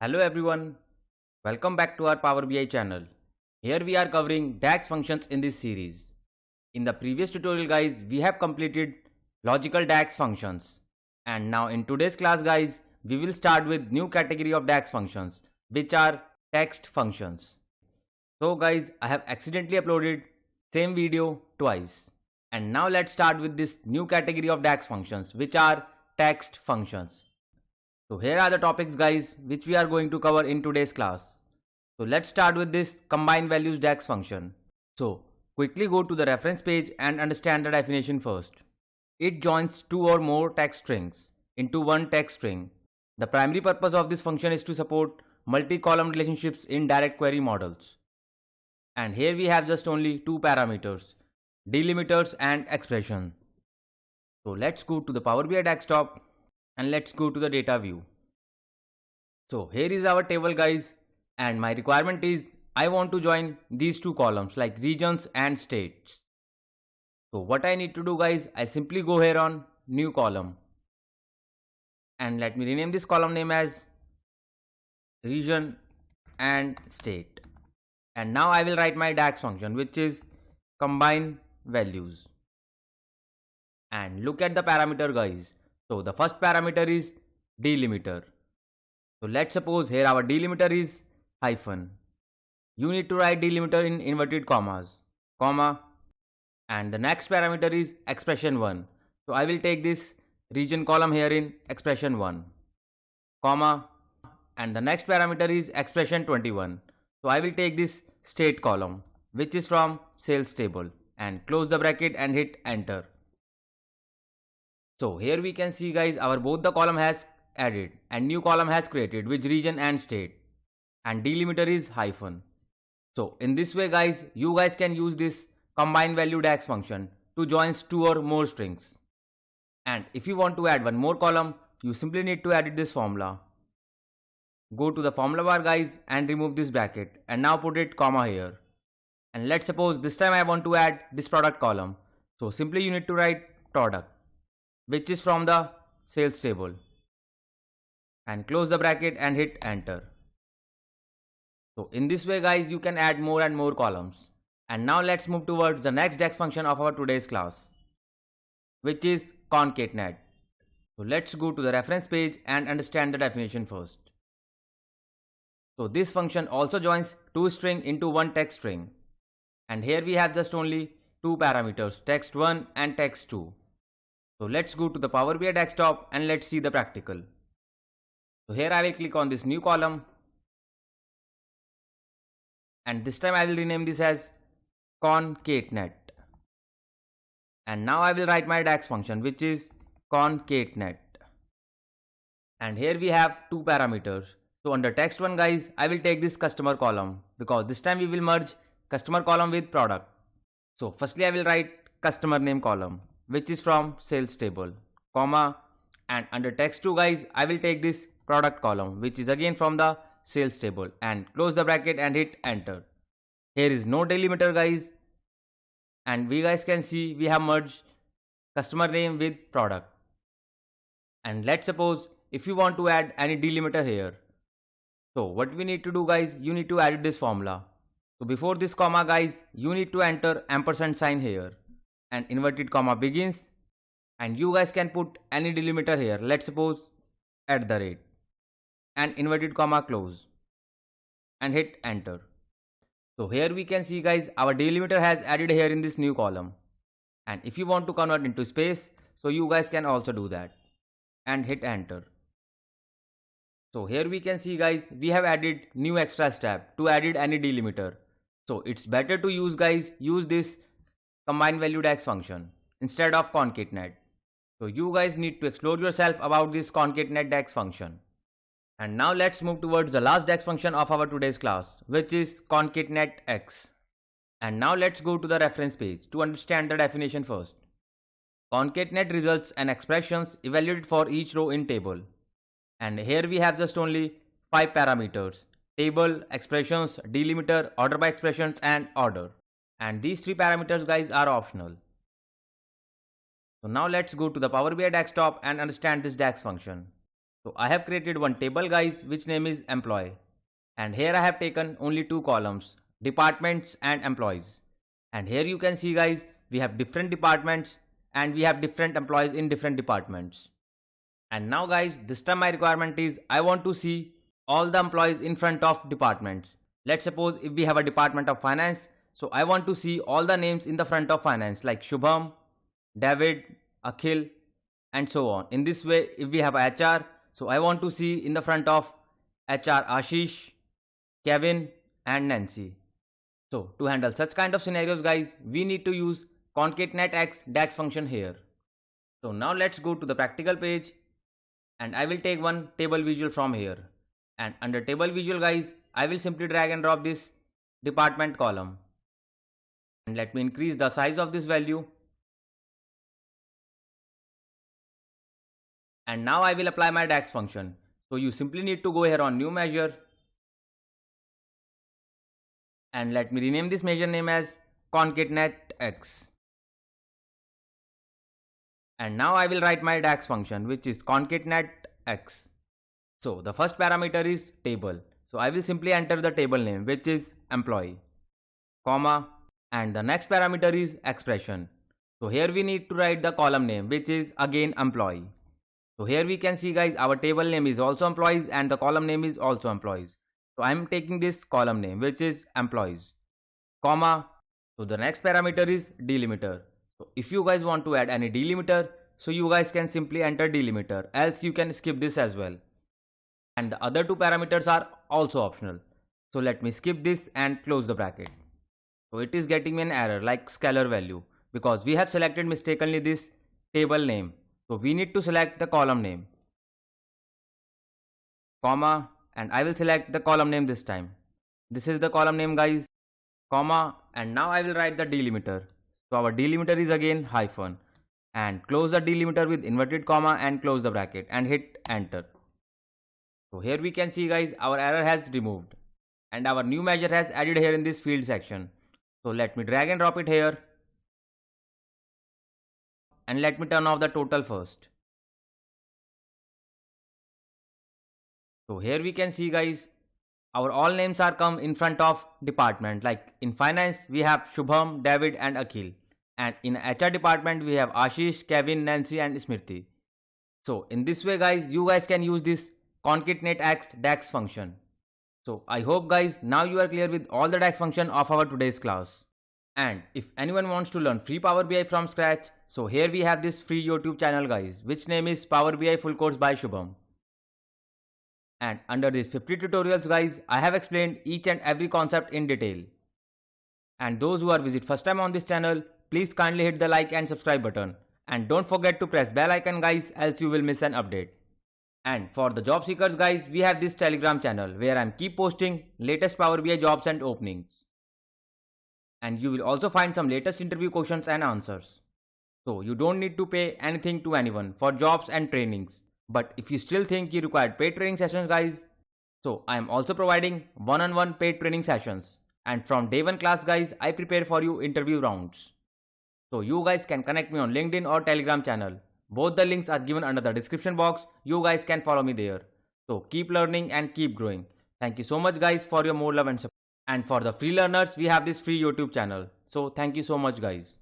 Hello everyone, welcome back to our Power BI channel. Here we are covering DAX functions in this series. In the previous tutorial guys, we have completed logical DAX functions. And now in today's class guys, we will start with new category of DAX functions, which are text functions. So guys, I have accidentally uploaded same video twice. And now let's start with this new category of DAX functions, which are text functions. So here are the topics guys which we are going to cover in today's class. So let's start with this combine values DAX function. So quickly go to the reference page and understand the definition first. It joins two or more text strings into one text string. The primary purpose of this function is to support multi-column relationships in direct query models. And here we have just only two parameters, delimiters and expression. So let's go to the Power BI desktop and let's go to the data view. So here is our table guys, and my requirement is I want to join these two columns like regions and states. So what I need to do guys, I simply go here on new column and let me rename this column name as region and state. And now I will write my DAX function which is combine values. And look at the parameter guys. So the first parameter is delimiter. So let's suppose here our delimiter is hyphen. You need to write delimiter in inverted commas, comma, and the next parameter is expression 1. So I will take this region column here in expression 1, comma, and the next parameter is expression 21. So I will take this state column which is from sales table and close the bracket and hit enter. So here we can see guys our both the column has added and new column has created with region and state, and delimiter is hyphen. So in this way guys, you guys can use this combine value DAX function to join two or more strings. And if you want to add one more column, you simply need to edit this formula. Go to the formula bar guys and remove this bracket and now put it comma here. And let's suppose this time I want to add this product column. So simply you need to write product, which is from the sales table, and close the bracket and hit enter. So in this way guys, you can add more and more columns. And now let's move towards the next DAX function of our today's class, which is concatenate. So let's go to the reference page and understand the definition first. So this function also joins two strings into one text string. And here we have just only two parameters, text1 and text2. So let's go to the Power BI desktop and let's see the practical. So here I will click on this new column, and this time I will rename this as concatenate. And now I will write my DAX function which is concatenate. And here we have two parameters. So under text1 guys, I will take this customer column because this time we will merge customer column with product. So firstly I will write customer name column which is from sales table, comma, and under text2 guys, I will take this product column which is again from the sales table and close the bracket and hit enter. Here is no delimiter guys, and we guys can see we have merged customer name with product. And let's suppose if you want to add any delimiter here. So what we need to do guys, you need to add this formula. So before this comma guys, you need to enter ampersand sign here. And inverted comma begins, and you guys can put any delimiter here, let's suppose at the rate, and inverted comma close and hit enter. So here we can see guys our delimiter has added here in this new column, and if you want to convert into space, so you guys can also do that and hit enter. So here we can see guys we have added new extra step to added any delimiter. So it's better to use this combine value DAX function instead of concatenate. So you guys need to explore yourself about this concatenate DAX function. And now let's move towards the last DAX function of our today's class, which is Concatenatex. And now let's go to the reference page to understand the definition first. Concatenate results and expressions evaluated for each row in table. And here we have just only 5 parameters: table, expressions, delimiter, order by expressions, and order. And these 3 parameters guys are optional. So now let's go to the Power BI desktop and understand this DAX function. So I have created one table guys which name is employee, and here I have taken only two columns, departments and employees. And here you can see guys, we have different departments and we have different employees in different departments. And now guys, this time my requirement is I want to see all the employees in front of departments. Let's suppose if we have a department of finance, so I want to see all the names in the front of finance like Shubham, David, Akhil and so on. In this way, if we have HR, so I want to see in the front of HR Ashish, Kevin and Nancy. So to handle such kind of scenarios guys, we need to use Concatenatex DAX function here. So now let's go to the practical page and I will take one table visual from here. And under table visual guys, I will simply drag and drop this department column. And let me increase the size of this value. And now I will apply my DAX function. So you simply need to go here on new measure. And let me rename this measure name as Concatenatex. And now I will write my DAX function which is Concatenatex. So the first parameter is table. So I will simply enter the table name which is employee, comma, and the next parameter is expression. So here we need to write the column name which is again employee. So here we can see guys, our table name is also employees and the column name is also employees. So I am taking this column name which is employees, comma. So the next parameter is delimiter. So if you guys want to add any delimiter, so you guys can simply enter delimiter, else you can skip this as well. And the other two parameters are also optional. So let me skip this and close the bracket. So it is getting me an error like scalar value because we have selected mistakenly this table name. So we need to select the column name, comma, and I will select the column name this time. This is the column name guys, comma, and now I will write the delimiter. So our delimiter is again hyphen, and close the delimiter with inverted comma and close the bracket and hit enter. So here we can see guys, our error has removed and our new measure has added here in this field section. So let me drag and drop it here. And let me turn off the total first. So here we can see guys, our all names are come in front of department. Like in finance we have Shubham, David and Akhil. And in HR department we have Ashish, Kevin, Nancy and Smriti. So in this way guys, you guys can use this Concatenatex DAX function. So I hope guys now you are clear with all the DAX function of our today's class. And if anyone wants to learn free Power BI from scratch, so here we have this free YouTube channel guys, which name is Power BI Full Course by Shubham. And under these 50 tutorials guys, I have explained each and every concept in detail. And those who are visit first time on this channel, please kindly hit the like and subscribe button. And don't forget to press bell icon guys, else you will miss an update. And for the job seekers guys, we have this Telegram channel where I am keep posting latest Power BI jobs and openings. And you will also find some latest interview questions and answers. So you don't need to pay anything to anyone for jobs and trainings. But if you still think you require paid training sessions guys, so I am also providing one-on-one paid training sessions. And from day one class guys, I prepare for you interview rounds. So you guys can connect me on LinkedIn or Telegram channel. Both the links are given under the description box. You guys can follow me there. So keep learning and keep growing. Thank you so much guys for your more love and support. And for the free learners, we have this free YouTube channel. So thank you so much guys.